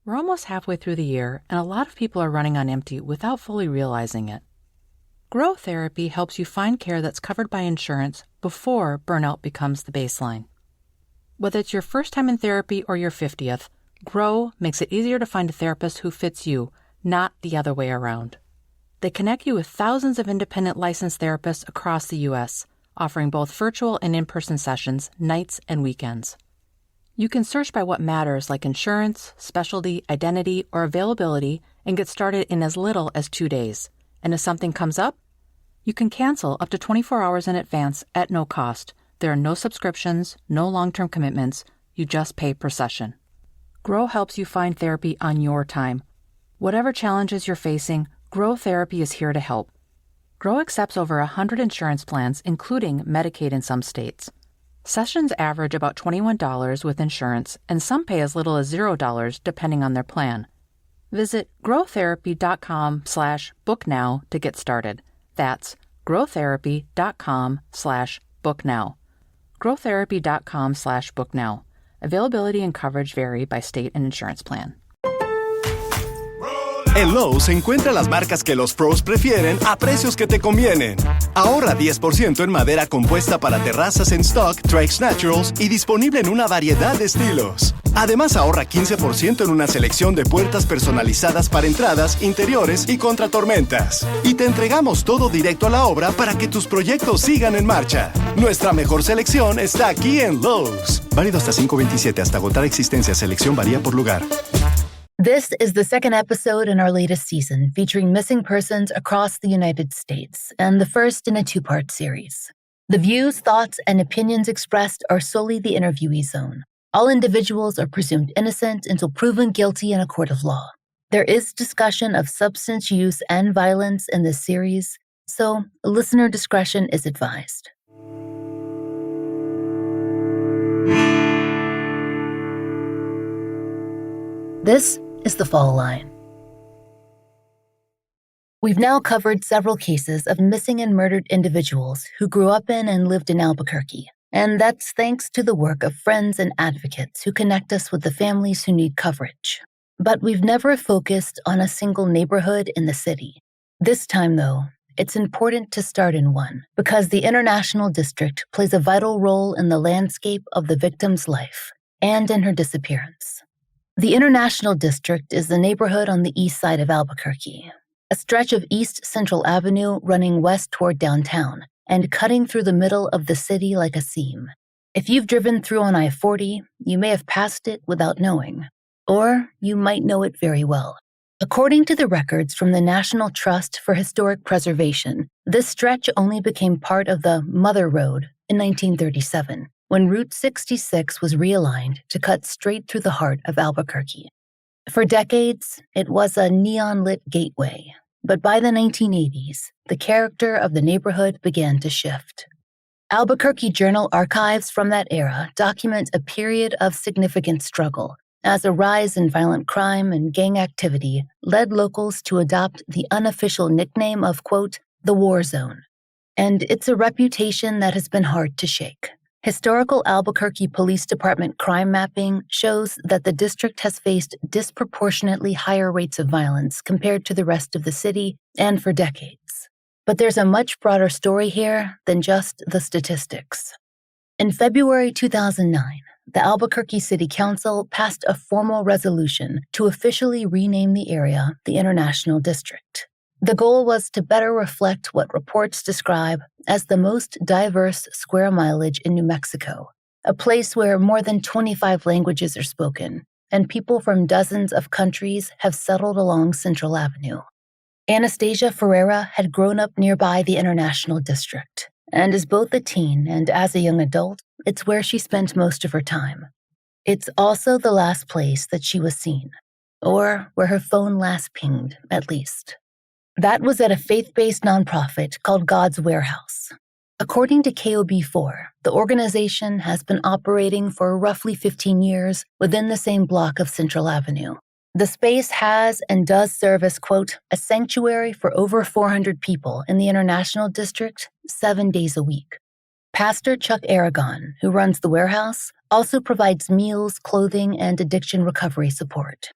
We're almost halfway through the year, and a lot of people are running on empty without fully realizing it. Grow Therapy helps you find care that's covered by insurance before burnout becomes the baseline. Whether it's your first time in therapy or your 50th, Grow makes it easier to find a therapist who fits you, not the other way around. They connect you with thousands of independent licensed therapists across the U.S., offering both virtual and in-person sessions, nights and weekends. You can search by what matters, like insurance, specialty, identity, or availability, and get started in as little as 2 days. And if something comes up, you can cancel up to 24 hours in advance at no cost. There are no subscriptions, no long-term commitments. You just pay per session. Grow helps you find therapy on your time. Whatever challenges you're facing, Grow Therapy is here to help. Grow accepts over 100 insurance plans, including Medicaid in some states. Sessions average about $21 with insurance, and some pay as little as $0 depending on their plan. Visit growtherapy.com/booknow to get started. That's growtherapy.com/booknow. growtherapy.com/booknow. Availability and coverage vary by state and insurance plan. En Lowe's encuentra las marcas que los pros prefieren a precios que te convienen. Ahorra 10% en madera compuesta para terrazas en stock, Trex Naturals y disponible en una variedad de estilos. Además, ahorra 15% en una selección de puertas personalizadas para entradas, interiores y contra tormentas. Y te entregamos todo directo a la obra para que tus proyectos sigan en marcha. Nuestra mejor selección está aquí en Lowe's. Válido hasta 5/27. Hasta agotar existencia. Selección varía por lugar. This is the second episode in our latest season, featuring missing persons across the United States, and the first in a two-part series. The views, thoughts, and opinions expressed are solely the interviewee's own. All individuals are presumed innocent until proven guilty in a court of law. There is discussion of substance use and violence in this series, so listener discretion is advised. This is The Fall Line. We've now covered several cases of missing and murdered individuals who grew up in and lived in Albuquerque, and that's thanks to the work of friends and advocates who connect us with the families who need coverage. But we've never focused on a single neighborhood in the city. This time, though, it's important to start in one, because the International District plays a vital role in the landscape of the victim's life and in her disappearance. The International District is the neighborhood on the east side of Albuquerque, a stretch of East Central Avenue running west toward downtown and cutting through the middle of the city like a seam. If you've driven through on I-40, you may have passed it without knowing, or you might know it very well. According to the records from the National Trust for Historic Preservation, this stretch only became part of the Mother Road in 1937. When Route 66 was realigned to cut straight through the heart of Albuquerque. For decades, it was a neon-lit gateway, but by the 1980s, the character of the neighborhood began to shift. Albuquerque Journal archives from that era document a period of significant struggle, as a rise in violent crime and gang activity led locals to adopt the unofficial nickname of, quote, the war zone. And it's a reputation that has been hard to shake. Historical Albuquerque Police Department crime mapping shows that the district has faced disproportionately higher rates of violence compared to the rest of the city and for decades. But there's a much broader story here than just the statistics. In February 2009, the Albuquerque City Council passed a formal resolution to officially rename the area the International District. The goal was to better reflect what reports describe as the most diverse square mileage in New Mexico, a place where more than 25 languages are spoken, and people from dozens of countries have settled along Central Avenue. Anastasia Ferriera had grown up nearby the International District, and as both a teen and as a young adult, it's where she spent most of her time. It's also the last place that she was seen, or where her phone last pinged, at least. That was at a faith-based nonprofit called God's Warehouse. According to KOB4, the organization has been operating for roughly 15 years within the same block of Central Avenue. The space has and does serve as, quote, a sanctuary for over 400 people in the International District 7 days a week. Pastor Chuck Aragon, who runs the warehouse, also provides meals, clothing, and addiction recovery support.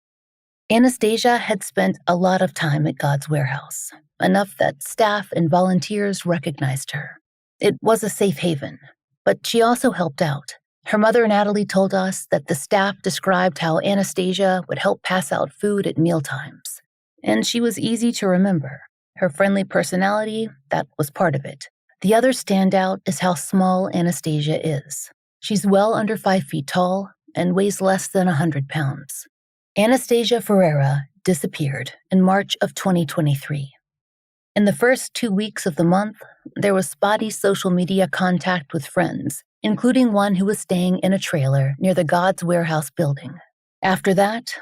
Anastasia had spent a lot of time at God's warehouse, enough that staff and volunteers recognized her. It was a safe haven, but she also helped out. Her mother, Natalie, told us that the staff described how Anastasia would help pass out food at mealtimes. And she was easy to remember. Her friendly personality, that was part of it. The other standout is how small Anastasia is. She's well under 5 feet tall and weighs less than 100 pounds. Anastasia Ferriera disappeared in March of 2023. In the first 2 weeks of the month, there was spotty social media contact with friends, including one who was staying in a trailer near the God's Warehouse building. After that,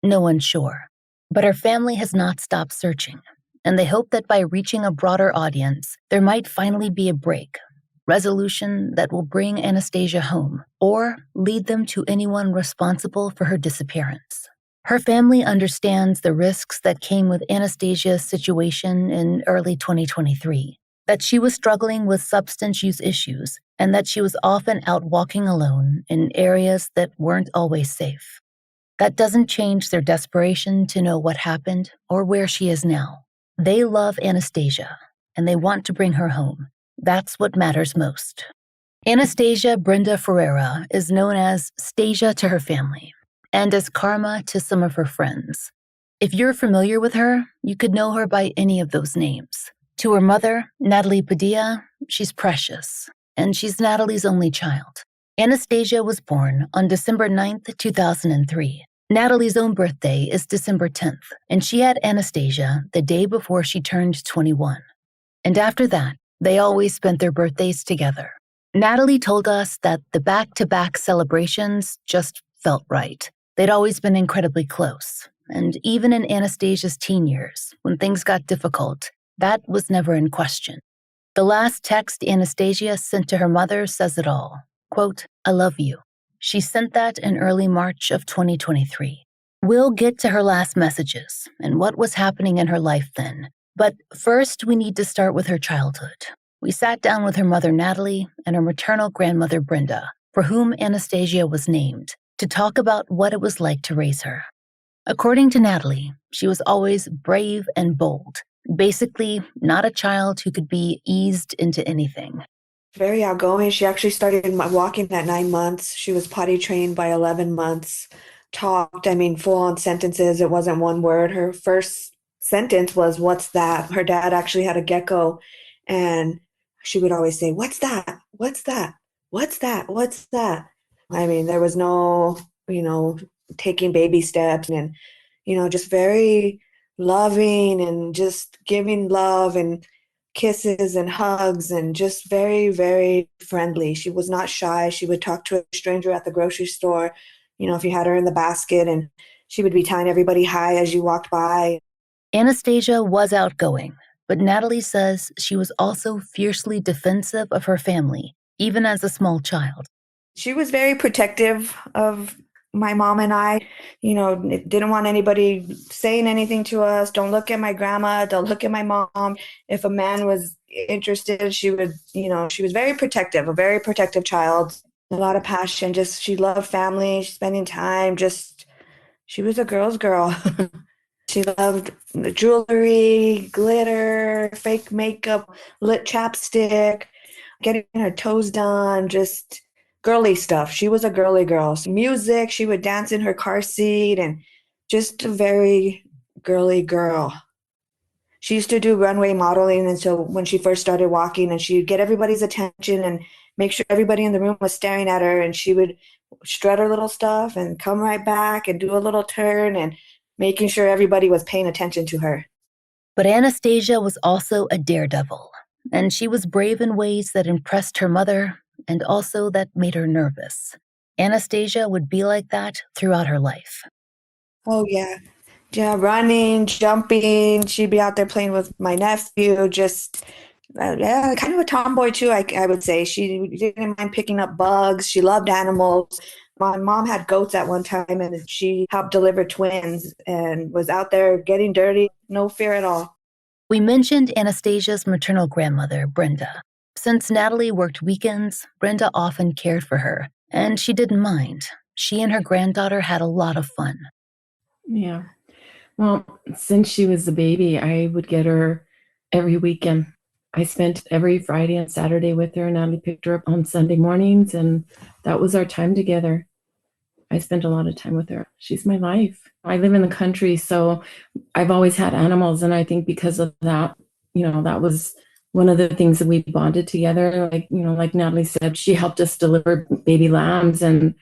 no one's sure. But her family has not stopped searching, and they hope that by reaching a broader audience, there might finally be a break, resolution that will bring Anastasia home or lead them to anyone responsible for her disappearance. Her family understands the risks that came with Anastasia's situation in early 2023, that she was struggling with substance use issues and that she was often out walking alone in areas that weren't always safe. That doesn't change their desperation to know what happened or where she is now. They love Anastasia, and they want to bring her home. That's what matters most. Anastasia Brenda Ferriera is known as Stasia to her family and as Karma to some of her friends. If you're familiar with her, you could know her by any of those names. To her mother, Natalie Padilla, she's precious, and she's Natalie's only child. Anastasia was born on December 9th, 2003. Natalie's own birthday is December 10th, and she had Anastasia the day before she turned 21. And after that, they always spent their birthdays together. Natalie told us that the back-to-back celebrations just felt right. They'd always been incredibly close, and even in Anastasia's teen years, when things got difficult, that was never in question. The last text Anastasia sent to her mother says it all. Quote, "I love you." She sent that in early March of 2023. We'll get to her last messages and what was happening in her life then. But first, we need to start with her childhood. We sat down with her mother, Natalie, and her maternal grandmother, Brenda, for whom Anastasia was named, to talk about what it was like to raise her. According to Natalie, she was always brave and bold, basically not a child who could be eased into anything. Very outgoing. She actually started walking at 9 months. She was potty trained by 11 months. Talked, full-on sentences. It wasn't one word. Her first sentence was, "What's that?" Her dad actually had a gecko, and she would always say, "What's that? What's that? What's that? What's that?" There was no, taking baby steps and, just very loving and just giving love and kisses and hugs and just very, very friendly. She was not shy. She would talk to a stranger at the grocery store, if you had her in the basket, and she would be telling everybody hi as you walked by. Anastasia was outgoing, but Natalie says she was also fiercely defensive of her family, even as a small child. She was very protective of my mom and I, didn't want anybody saying anything to us. Don't look at my grandma. Don't look at my mom. If a man was interested, she would, she was very protective, a very protective child. A lot of passion. Just, she loved family, spending time. Just, she was a girl's girl. She loved the jewelry, glitter, fake makeup, lit chapstick, getting her toes done, just girly stuff. She was a girly girl. So music, she would dance in her car seat, and just a very girly girl. She used to do runway modeling, and so when she first started walking, and she'd get everybody's attention and make sure everybody in the room was staring at her, and she would strut her little stuff and come right back and do a little turn and making sure everybody was paying attention to her. But Anastasia was also a daredevil, and she was brave in ways that impressed her mother and also that made her nervous. Anastasia would be like that throughout her life. Oh, yeah. Yeah, running, jumping. She'd be out there playing with my nephew, just kind of a tomboy too, I would say. She didn't mind picking up bugs. She loved animals. My mom had goats at one time, and she helped deliver twins and was out there getting dirty, no fear at all. We mentioned Anastasia's maternal grandmother, Brenda. Since Natalie worked weekends, Brenda often cared for her, and she didn't mind. She and her granddaughter had a lot of fun. Yeah. Well, since she was a baby, I would get her every weekend. I spent every Friday and Saturday with her. Natalie picked her up on Sunday mornings, and that was our time together. I spent a lot of time with her. She's my life. I live in the country, so I've always had animals, and I think because of that, that was one of the things that we bonded together. Like Natalie said, she helped us deliver baby lambs, and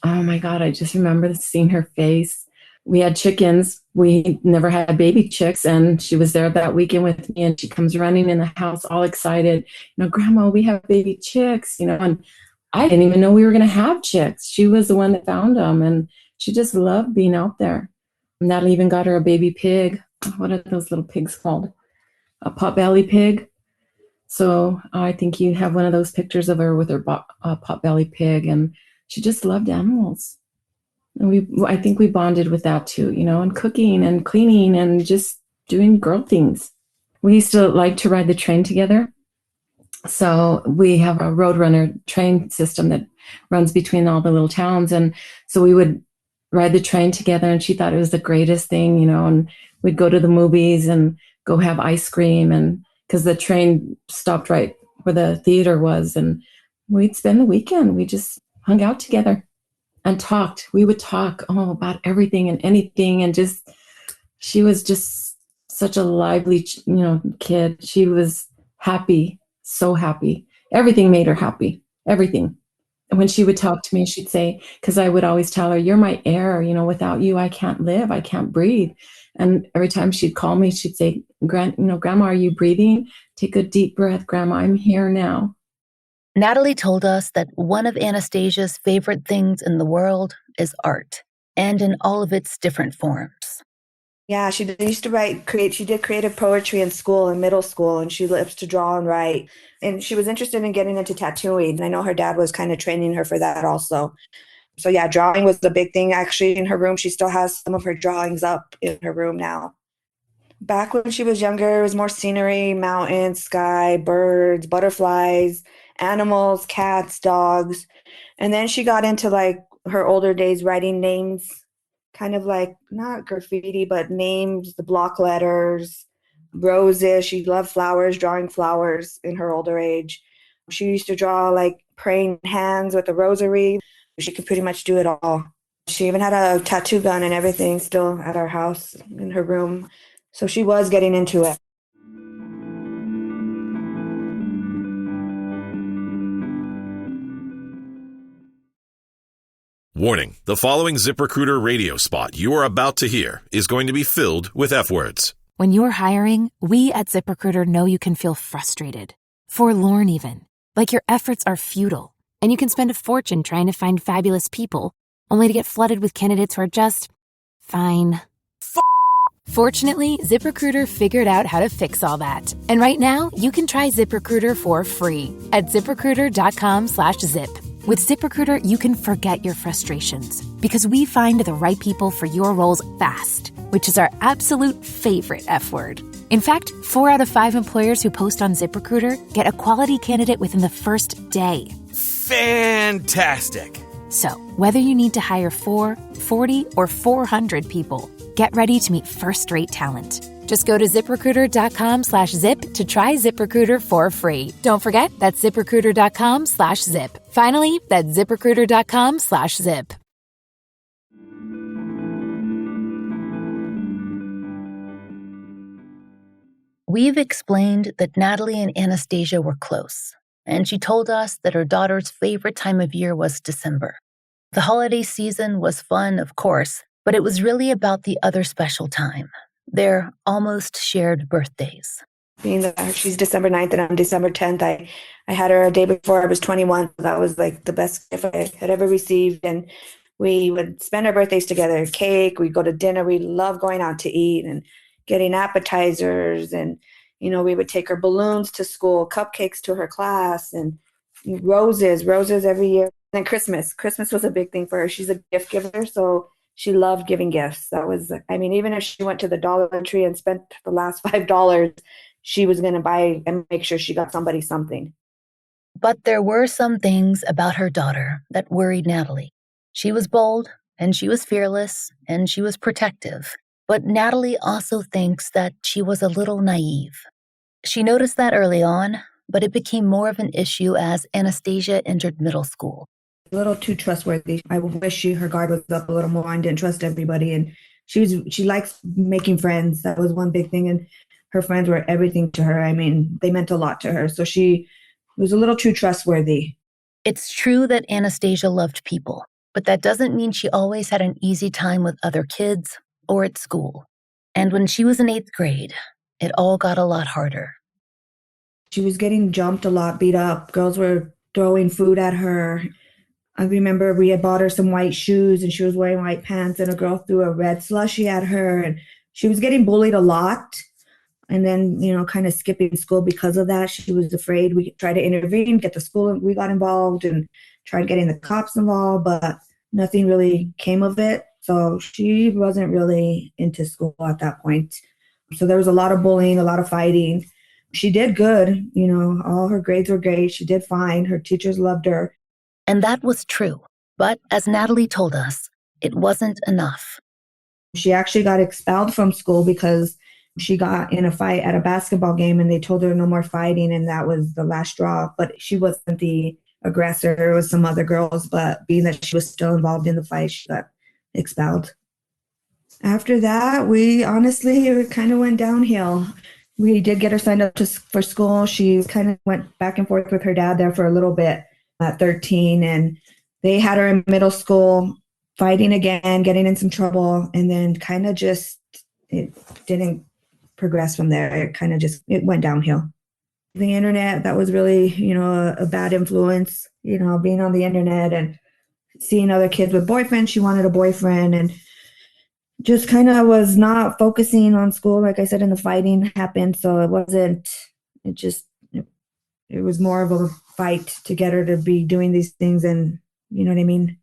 oh my God, I just remember seeing her face. We had chickens. We never had baby chicks, and she was there that weekend with me, and she comes running in the house all excited. Grandma, we have baby chicks, and I didn't even know we were going to have chicks. She was the one that found them, and she just loved being out there. Natalie even got her a baby pig. What are those little pigs called? A potbelly pig. So I think you have one of those pictures of her with her potbelly pig, and she just loved animals. And I think we bonded with that too, and cooking and cleaning and just doing girl things. We used to like to ride the train together. So we have a Roadrunner train system that runs between all the little towns. And so we would ride the train together, and she thought it was the greatest thing, and we'd go to the movies and go have ice cream, and because the train stopped right where the theater was, and we'd spend the weekend. We just hung out together and talked. We would talk about everything and anything, and she was just such a lively, kid. She was happy, so happy. Everything made her happy, everything. And when she would talk to me, she'd say, because I would always tell her, you're my air, without you, I can't live, I can't breathe. And every time she'd call me, she'd say, Grandma, are you breathing? Take a deep breath, Grandma, I'm here now. Natalie told us that one of Anastasia's favorite things in the world is art, and in all of its different forms. Yeah, she used to she did creative poetry in school, in middle school, and she loves to draw and write. And she was interested in getting into tattooing. And I know her dad was kind of training her for that also. So yeah, drawing was the big thing actually in her room. She still has some of her drawings up in her room now. Back when she was younger, it was more scenery, mountains, sky, birds, butterflies, animals, cats, dogs. And then she got into like her older days writing names, kind of like not graffiti, but names, the block letters, roses. She loved flowers, drawing flowers in her older age. She used to draw like praying hands with a rosary. She could pretty much do it all. She even had a tattoo gun and everything still at our house in her room. So she was getting into it. Warning, the following ZipRecruiter radio spot you are about to hear is going to be filled with F words. When you're hiring, we at ZipRecruiter know you can feel frustrated, forlorn even, like your efforts are futile, and you can spend a fortune trying to find fabulous people, only to get flooded with candidates who are just fine. Fortunately, ZipRecruiter figured out how to fix all that. And right now, you can try ZipRecruiter for free at ZipRecruiter.com/zip. With ZipRecruiter, you can forget your frustrations because we find the right people for your roles fast, which is our absolute favorite F word. In fact, 4 out of 5 employers who post on ZipRecruiter get a quality candidate within the first day. Fantastic. So, whether you need to hire 4, 40, or 400 people, get ready to meet first-rate talent. Just go to ZipRecruiter.com/zip to try ZipRecruiter for free. Don't forget, that's ZipRecruiter.com/zip. Finally, that's ZipRecruiter.com/zip. We've explained that Natalie and Anastasia were close, and she told us that her daughter's favorite time of year was December. The holiday season was fun, of course, but it was really about the other special time, their almost shared birthdays. Being that she's December 9th and I'm December 10th, I had her a day before I was 21. That was like the best gift I had ever received. And we would spend our birthdays together, cake, we'd go to dinner. We love going out to eat and getting appetizers. And, we would take her balloons to school, cupcakes to her class, and roses every year. And then Christmas was a big thing for her. She's a gift giver, so she loved giving gifts. That was, even if she went to the Dollar Tree and spent the last $5, she was going to buy and make sure she got somebody something. But there were some things about her daughter that worried Natalie. She was bold, and she was fearless, and she was protective. But Natalie also thinks that she was a little naive. She noticed that early on, but it became more of an issue as Anastasia entered middle school. A little too trustworthy. I wish her guard was up a little more and didn't trust everybody. And she likes making friends. That was one big thing. And her friends were everything to her. I mean, they meant a lot to her. So she was a little too trustworthy. It's true that Anastasia loved people, but that doesn't mean she always had an easy time with other kids or at school. And when she was in 8th grade, it all got a lot harder. She was getting jumped a lot, beat up. Girls were throwing food at her. I remember we had bought her some white shoes and she was wearing white pants, and a girl threw a red slushie at her, and she was getting bullied a lot. And then, kind of skipping school because of that. She was afraid. We tried to intervene, get the school, we got involved and tried getting the cops involved, but nothing really came of it. So she wasn't really into school at that point. So there was a lot of bullying, a lot of fighting. She did good. All her grades were great. She did fine. Her teachers loved her. And that was true. But as Natalie told us, it wasn't enough. She actually got expelled from school because she got in a fight at a basketball game and they told her no more fighting, and that was the last straw. But she wasn't the aggressor. It was some other girls, but being that she was still involved in the fight, she got expelled. After that, it kind of went downhill. We did get her signed up for school. She kind of went back and forth with her dad there for a little bit at 13, and they had her in middle school fighting again, getting in some trouble, and then kind of just, it didn't progress from there. It kind of just, it went downhill. The internet, that was really, a bad influence, being on the internet and seeing other kids with boyfriends. She wanted a boyfriend and just kind of was not focusing on school. Like I said, and the fighting happened. So it was more of a fight to get her to be doing these things. And you know what I mean?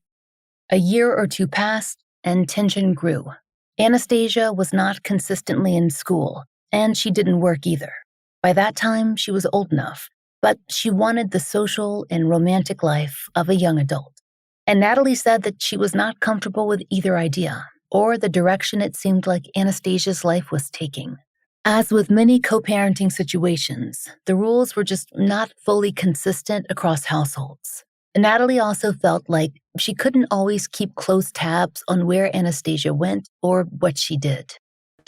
A year or two passed and tension grew. Anastasia was not consistently in school, and she didn't work either. By that time, she was old enough, but she wanted the social and romantic life of a young adult. And Natalie said that she was not comfortable with either idea or the direction it seemed like Anastasia's life was taking. As with many co-parenting situations, the rules were just not fully consistent across households. Natalie also felt like she couldn't always keep close tabs on where Anastasia went or what she did.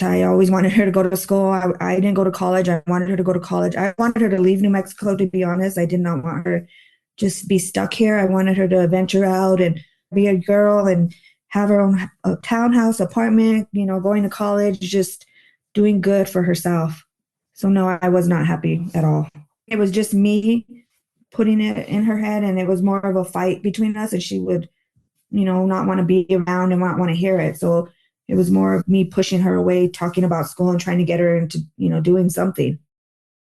I always wanted her to go to school. I didn't go to college. I wanted her to go to college. I wanted her to leave New Mexico, to be honest. I did not want her just be stuck here. I wanted her to venture out and be a girl and have her own townhouse, apartment, going to college, just doing good for herself. So no, I was not happy at all. It was just me putting it in her head, and it was more of a fight between us, and she would, not want to be around and not want to hear it. So it was more of me pushing her away, talking about school and trying to get her into, doing something.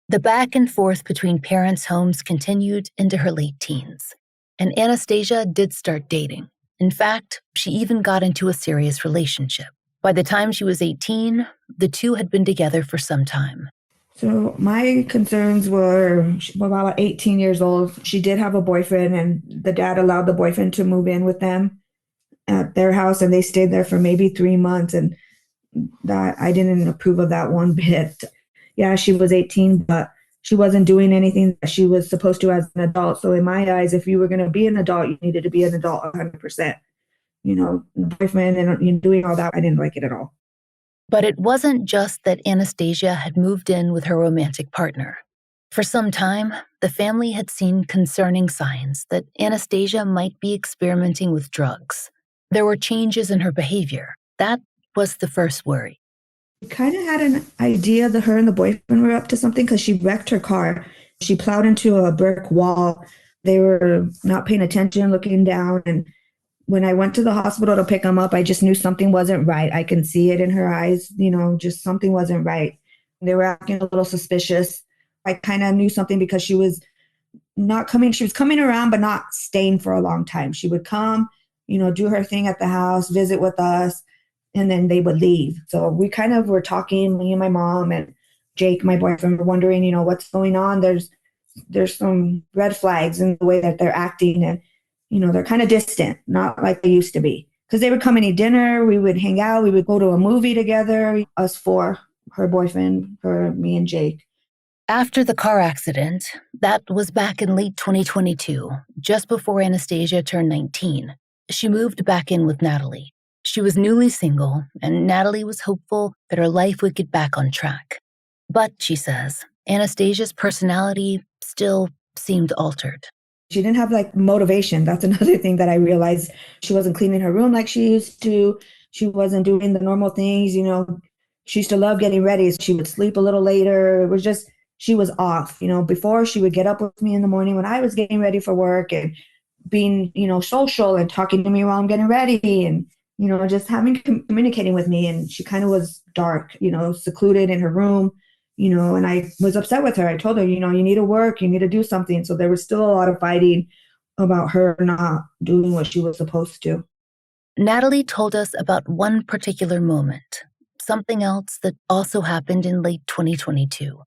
The back and forth between parents' homes continued into her late teens, and Anastasia did start dating. In fact, she even got into a serious relationship. By the time she was 18, the two had been together for some time. So my concerns were, about 18 years old, she did have a boyfriend, and the dad allowed the boyfriend to move in with them at their house, and they stayed there for maybe 3 months, and that I didn't approve of that one bit. Yeah, she was 18, but she wasn't doing anything that she was supposed to as an adult. So in my eyes, if you were going to be an adult, you needed to be an adult 100%. Boyfriend and doing all that, I didn't like it at all. But it wasn't just that Anastasia had moved in with her romantic partner. For some time, the family had seen concerning signs that Anastasia might be experimenting with drugs. There were changes in her behavior. That was the first worry. We kind of had an idea that her and the boyfriend were up to something because she wrecked her car. She plowed into a brick wall. They were not paying attention, looking down, and when I went to the hospital to pick them up, I just knew something wasn't right. I can see it in her eyes, just something wasn't right. They were acting a little suspicious. I kind of knew something because she was coming around, but not staying for a long time. She would come, do her thing at the house, visit with us, and then they would leave. So we kind of were talking, me and my mom and Jake, my boyfriend, were wondering, what's going on. There's some red flags in the way that they're acting, and they're kind of distant, not like they used to be. because they would come and eat dinner. We would hang out. We would go to a movie together, us four, her boyfriend, her, me, and Jake. After the car accident, that was back in late 2022, just before Anastasia turned 19, she moved back in with Natalie. She was newly single, and Natalie was hopeful that her life would get back on track. But, she says, Anastasia's personality still seemed altered. She didn't have motivation. That's another thing that I realized. She wasn't cleaning her room like she used to. She wasn't doing the normal things, She used to love getting ready. She would sleep a little later. It was just, she was off. Before she would get up with me in the morning when I was getting ready for work and being, social and talking to me while I'm getting ready and, just communicating with me. And she kind of was dark, secluded in her room. And I was upset with her. I told her, you need to work, you need to do something. So there was still a lot of fighting about her not doing what she was supposed to. Natalie told us about one particular moment, something else that also happened in late 2022.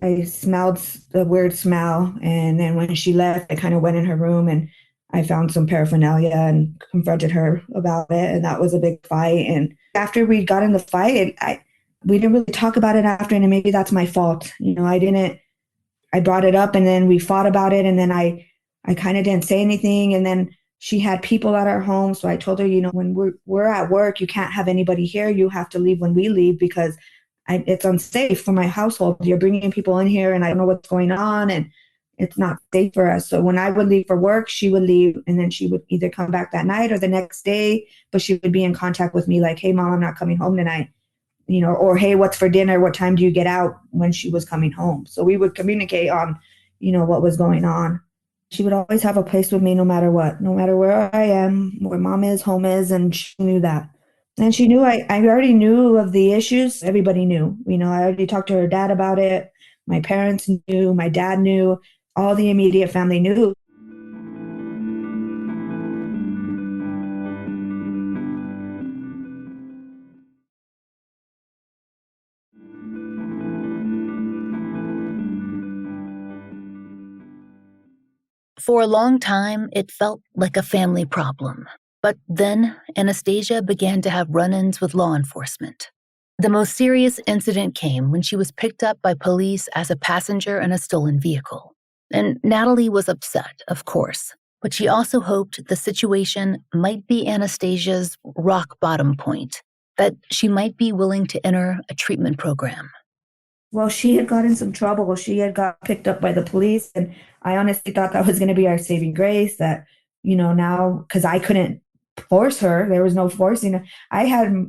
I smelled a weird smell. And then when she left, I kind of went in her room and I found some paraphernalia and confronted her about it. And that was a big fight. And after we got in the fight, we didn't really talk about it after, and maybe that's my fault. I brought it up and then we fought about it, and then I kind of didn't say anything. And then she had people at our home. So I told her, when we're at work, you can't have anybody here. You have to leave when we leave because it's unsafe for my household. You're bringing people in here and I don't know what's going on and it's not safe for us. So when I would leave for work, she would leave and then she would either come back that night or the next day, but she would be in contact with me like, hey, Mom, I'm not coming home tonight. Or, hey, what's for dinner? What time do you get out? When she was coming home. So we would communicate on, what was going on. She would always have a place with me no matter what, no matter where I am, where Mom is, home is, and she knew that. And she knew I already knew of the issues. Everybody knew. I already talked to her dad about it. My parents knew. My dad knew. All the immediate family knew. For a long time, it felt like a family problem. But then Anastasia began to have run-ins with law enforcement. The most serious incident came when she was picked up by police as a passenger in a stolen vehicle. And Natalie was upset, of course, but she also hoped the situation might be Anastasia's rock bottom point, that she might be willing to enter a treatment program. Well, she had got in some trouble. She had got picked up by the police. And I honestly thought that was going to be our saving grace, that, now, because I couldn't force her. There was no forcing her.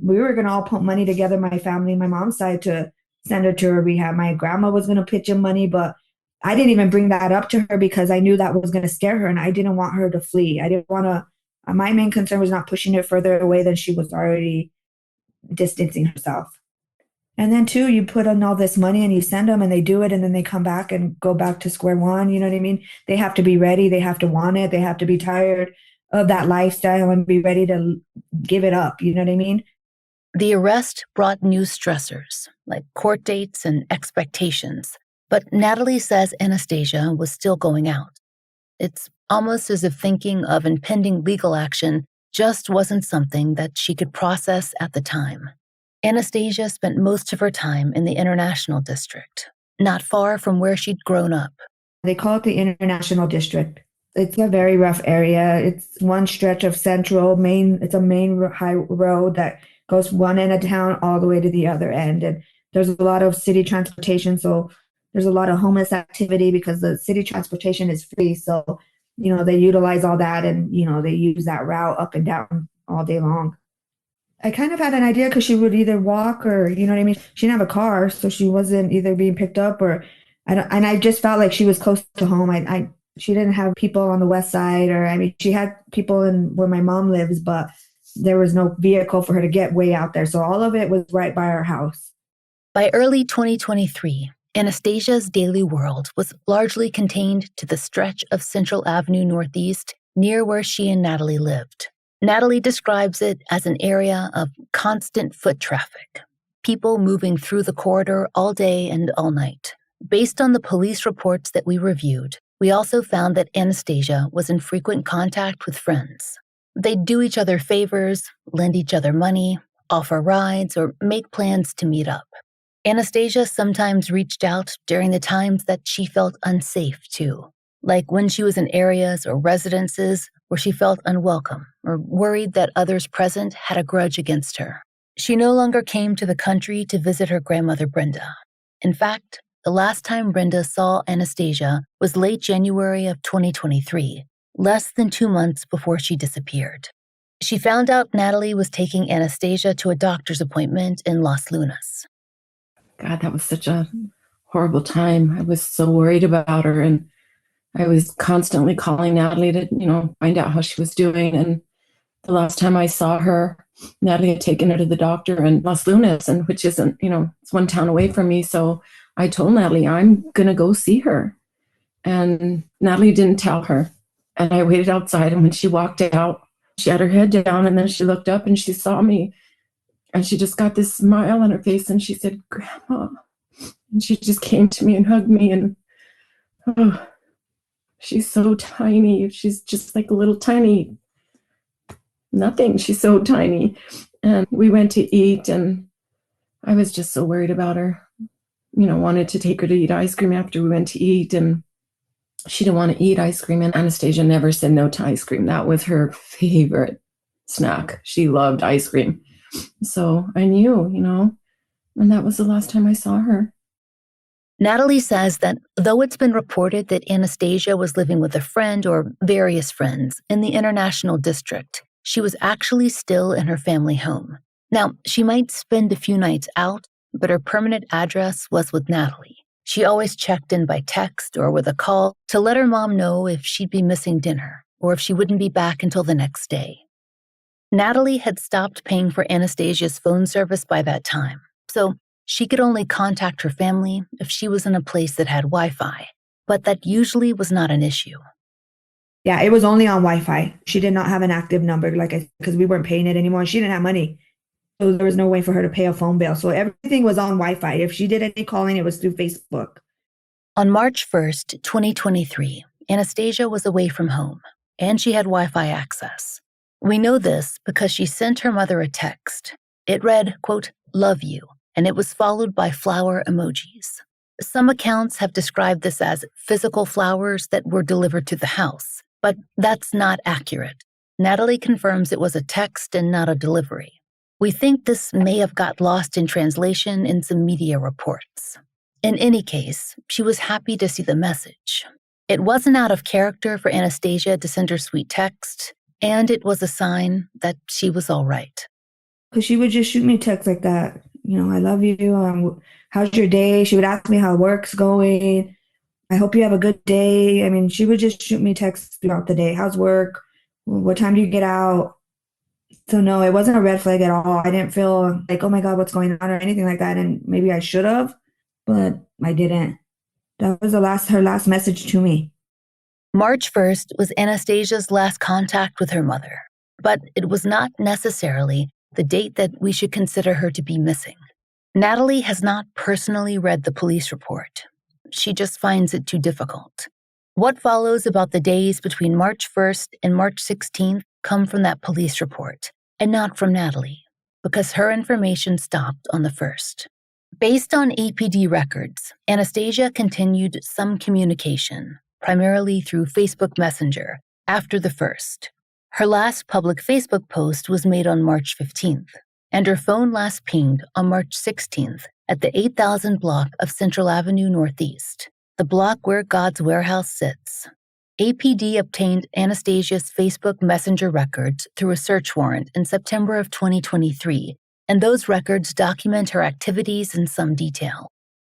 We were going to all put money together, my family, my mom's side, to send her to a rehab. My grandma was going to pitch in money, but I didn't even bring that up to her because I knew that was going to scare her and I didn't want her to flee. I didn't want to, my main concern was not pushing it further away than she was already distancing herself. And then too, you put in all this money and you send them and they do it and then they come back and go back to square one. You know what I mean? They have to be ready. They have to want it. They have to be tired of that lifestyle and be ready to give it up. You know what I mean? The arrest brought new stressors, like court dates and expectations. But Natalie says Anastasia was still going out. It's almost as if thinking of impending legal action just wasn't something that she could process at the time. Anastasia spent most of her time in the International District, not far from where she'd grown up. They call it the International District. It's a very rough area. It's one stretch of it's a main high road that goes one end of town all the way to the other end. And there's a lot of city transportation. So there's a lot of homeless activity because the city transportation is free. So, they utilize all that and, they use that route up and down all day long. I kind of had an idea because she would either walk or, you know what I mean? She didn't have a car, so she wasn't either being picked up or, and I just felt like she was close to home. She didn't have people on the west side she had people in where my mom lives, but there was no vehicle for her to get way out there. So all of it was right by our house. By early 2023, Anastasia's daily world was largely contained to the stretch of Central Avenue Northeast near where she and Natalie lived. Natalie describes it as an area of constant foot traffic, people moving through the corridor all day and all night. Based on the police reports that we reviewed, we also found that Anastasia was in frequent contact with friends. They'd do each other favors, lend each other money, offer rides, or make plans to meet up. Anastasia sometimes reached out during the times that she felt unsafe, too, like when she was in areas or residences where she felt unwelcome or worried that others present had a grudge against her. She no longer came to the country to visit her grandmother, Brenda. In fact, the last time Brenda saw Anastasia was late January of 2023, less than 2 months before she disappeared. She found out Natalie was taking Anastasia to a doctor's appointment in Las Lunas. God, that was such a horrible time. I was so worried about her, and I was constantly calling Natalie to, find out how she was doing. And the last time I saw her, Natalie had taken her to the doctor in Las Lunas, and which isn't, it's one town away from me. So I told Natalie, I'm going to go see her. And Natalie didn't tell her. And I waited outside, and when she walked out, she had her head down, and then she looked up and she saw me. And she just got this smile on her face, and she said, "Grandma." And she just came to me and hugged me, and she's so tiny. She's just like a little tiny nothing. She's so tiny. And we went to eat, and I was just so worried about her. Wanted to take her to eat ice cream after we went to eat, and she didn't want to eat ice cream. And Anastasia never said no to ice cream. That was her favorite snack. She loved ice cream. So I knew, and that was the last time I saw her. Natalie says that though it's been reported that Anastasia was living with a friend or various friends in the International District, she was actually still in her family home. Now, she might spend a few nights out, but her permanent address was with Natalie. She always checked in by text or with a call to let her mom know if she'd be missing dinner or if she wouldn't be back until the next day. Natalie had stopped paying for Anastasia's phone service by that time, so she could only contact her family if she was in a place that had Wi-Fi, but that usually was not an issue. Yeah, it was only on Wi-Fi. She did not have an active number, because we weren't paying it anymore. She didn't have money, so there was no way for her to pay a phone bill. So everything was on Wi-Fi. If she did any calling, it was through Facebook. On March 1st, 2023, Anastasia was away from home, and she had Wi-Fi access. We know this because she sent her mother a text. It read, quote, "Love you," and it was followed by flower emojis. Some accounts have described this as physical flowers that were delivered to the house, but that's not accurate. Natalie confirms it was a text and not a delivery. We think this may have got lost in translation in some media reports. In any case, she was happy to see the message. It wasn't out of character for Anastasia to send her sweet text, and it was a sign that she was all right. Because she would just shoot me texts like that. "I love you. How's your day?" She would ask me how work's going. "I hope you have a good day." I mean, she would just shoot me texts throughout the day. "How's work? What time do you get out?" So no, it wasn't a red flag at all. I didn't feel like, oh my God, what's going on or anything like that. And maybe I should have, but I didn't. That was her last message to me. March 1st was Anastasia's last contact with her mother, but it was not necessarily the date that we should consider her to be missing. Natalie has not personally read the police report. She just finds it too difficult. What follows about the days between March 1st and March 16th come from that police report, and not from Natalie, because her information stopped on the 1st. Based on APD records, Anastasia continued some communication, primarily through Facebook Messenger, after the 1st. Her last public Facebook post was made on March 15th, and her phone last pinged on March 16th at the 8000 block of Central Avenue Northeast, the block where God's Warehouse sits. APD obtained Anastasia's Facebook Messenger records through a search warrant in September of 2023, and those records document her activities in some detail.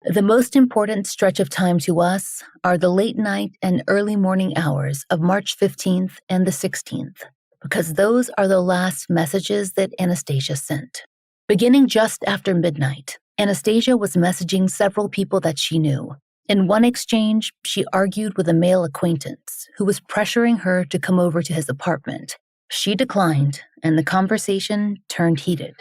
The most important stretch of time to us are the late night and early morning hours of March 15th and the 16th, because those are the last messages that Anastasia sent. Beginning just after midnight, Anastasia was messaging several people that she knew. In one exchange, she argued with a male acquaintance who was pressuring her to come over to his apartment. She declined, and the conversation turned heated.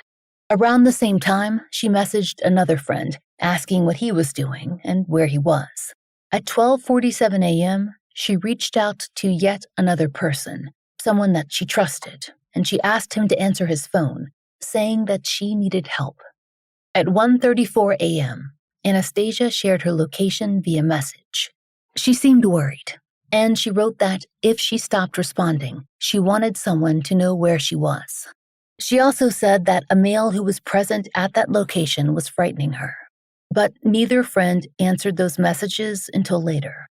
Around the same time, she messaged another friend, asking what he was doing and where he was. At 12:47 a.m., she reached out to yet another person, someone that she trusted, and she asked him to answer his phone, saying that she needed help. At 1:34 a.m., Anastasia shared her location via message. She seemed worried, and she wrote that if she stopped responding, she wanted someone to know where she was. She also said that a male who was present at that location was frightening her. But neither friend answered those messages until later.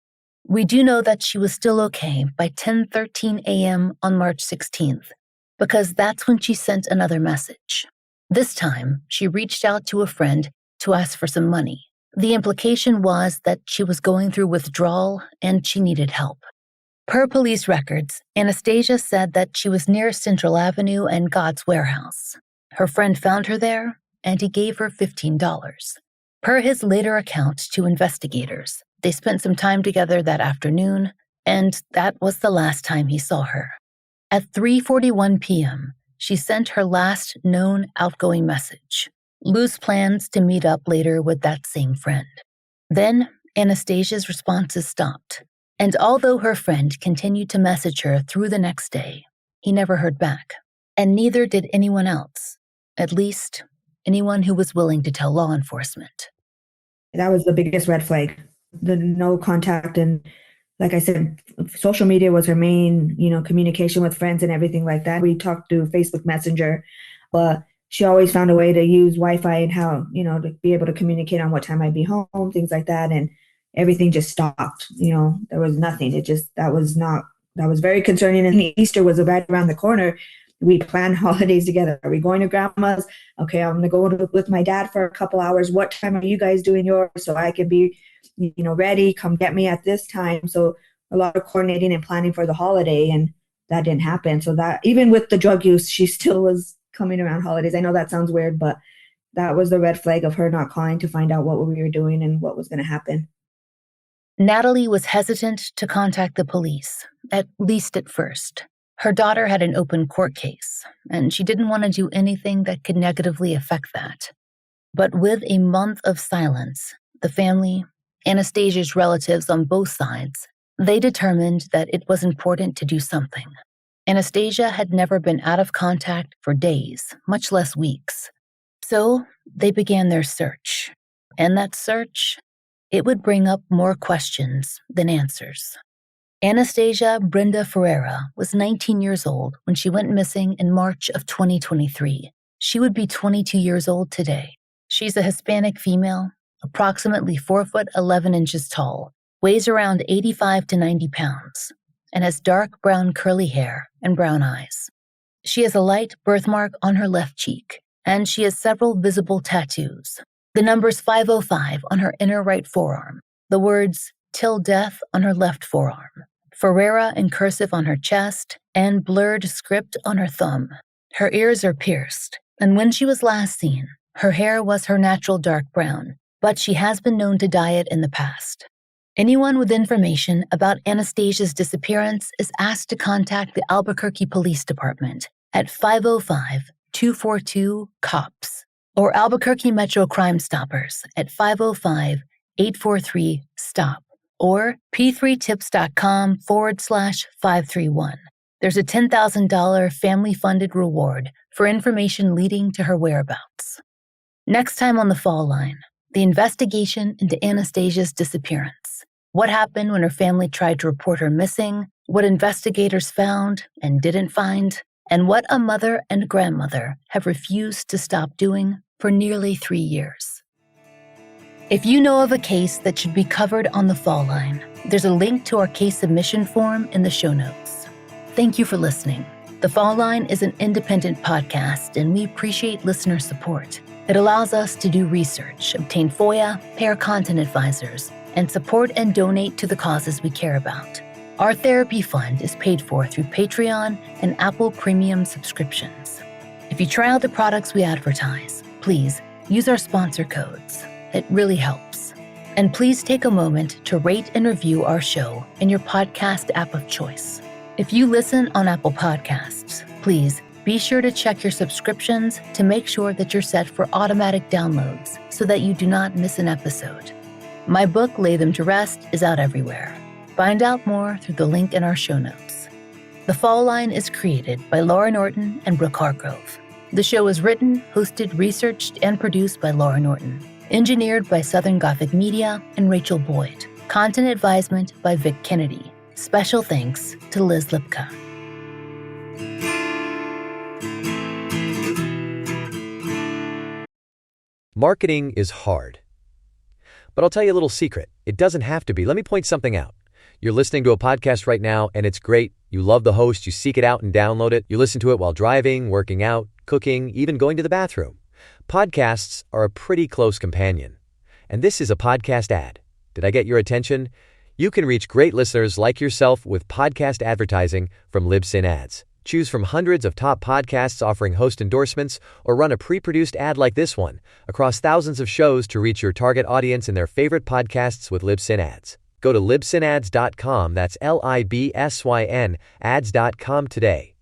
We do know that she was still okay by 10:13 a.m. on March 16th, because that's when she sent another message. This time, she reached out to a friend to ask for some money. The implication was that she was going through withdrawal and she needed help. Per police records, Anastasia said that she was near Central Avenue and God's Warehouse. Her friend found her there, and he gave her $15. Per his later account to investigators, they spent some time together that afternoon, and that was the last time he saw her. At 3:41 p.m., she sent her last known outgoing message, loose plans to meet up later with that same friend. Then, Anastasia's responses stopped, and although her friend continued to message her through the next day, he never heard back, and neither did anyone else, at least anyone who was willing to tell law enforcement. That was the biggest red flag, the no contact. And like I said, social media was her main, communication with friends and everything like that. We talked through Facebook Messenger, but she always found a way to use Wi-Fi and how, to be able to communicate on what time I'd be home, things like that. And everything just stopped. There was nothing. That was very concerning. And Easter was right around the corner. We planned holidays together. Are we going to grandma's? Okay, I'm going to go with my dad for a couple hours. What time are you guys doing yours? So I can be, ready. Come get me at this time. So a lot of coordinating and planning for the holiday, and that didn't happen. So that even with the drug use, she still was coming around holidays. I know that sounds weird, but that was the red flag of her not calling to find out what we were doing and what was going to happen. Natalie was hesitant to contact the police, at least at first. Her daughter had an open court case, and she didn't want to do anything that could negatively affect that. But with a month of silence, the family, Anastasia's relatives on both sides, they determined that it was important to do something. Anastasia had never been out of contact for days, much less weeks. So they began their search. And that search, it would bring up more questions than answers. Anastasia Brenda Ferriera was 19 years old when she went missing in March of 2023. She would be 22 years old today. She's a Hispanic female, approximately 4 foot 11 inches tall, weighs around 85 to 90 pounds, and has dark brown curly hair and brown eyes. She has a light birthmark on her left cheek, and she has several visible tattoos. The numbers 505 on her inner right forearm, the words "till death" on her left forearm, Ferriera in cursive on her chest, and blurred script on her thumb. Her ears are pierced, and when she was last seen, her hair was her natural dark brown, but she has been known to dye it in the past. Anyone with information about Anastasia's disappearance is asked to contact the Albuquerque Police Department at 505-242-COPS or Albuquerque Metro Crime Stoppers at 505-843-STOP or p3tips.com/531. There's a $10,000 family-funded reward for information leading to her whereabouts. Next time on The Fall Line, the investigation into Anastasia's disappearance. What happened when her family tried to report her missing, what investigators found and didn't find, and what a mother and grandmother have refused to stop doing for nearly 3 years. If you know of a case that should be covered on The Fall Line, there's a link to our case submission form in the show notes. Thank you for listening. The Fall Line is an independent podcast, and we appreciate listener support. It allows us to do research, obtain FOIA, pay our content advisors, and support and donate to the causes we care about. Our therapy fund is paid for through Patreon and Apple Premium subscriptions. If you try out the products we advertise, please use our sponsor codes. It really helps. And please take a moment to rate and review our show in your podcast app of choice. If you listen on Apple Podcasts, please be sure to check your subscriptions to make sure that you're set for automatic downloads so that you do not miss an episode. My book, Lay Them to Rest, is out everywhere. Find out more through the link in our show notes. The Fall Line is created by Laura Norton and Brooke Hargrove. The show is written, hosted, researched, and produced by Laura Norton. Engineered by Southern Gothic Media and Rachel Boyd. Content advisement by Vic Kennedy. Special thanks to Liz Lipka. Marketing is hard. But I'll tell you a little secret. It doesn't have to be. Let me point something out. You're listening to a podcast right now, and it's great. You love the host. You seek it out and download it. You listen to it while driving, working out, cooking, even going to the bathroom. Podcasts are a pretty close companion. And this is a podcast ad. Did I get your attention? You can reach great listeners like yourself with podcast advertising from Libsyn Ads. Choose from hundreds of top podcasts offering host endorsements, or run a pre-produced ad like this one across thousands of shows to reach your target audience in their favorite podcasts with Libsyn Ads. Go to libsynads.com, that's LIBSYN, ads.com today.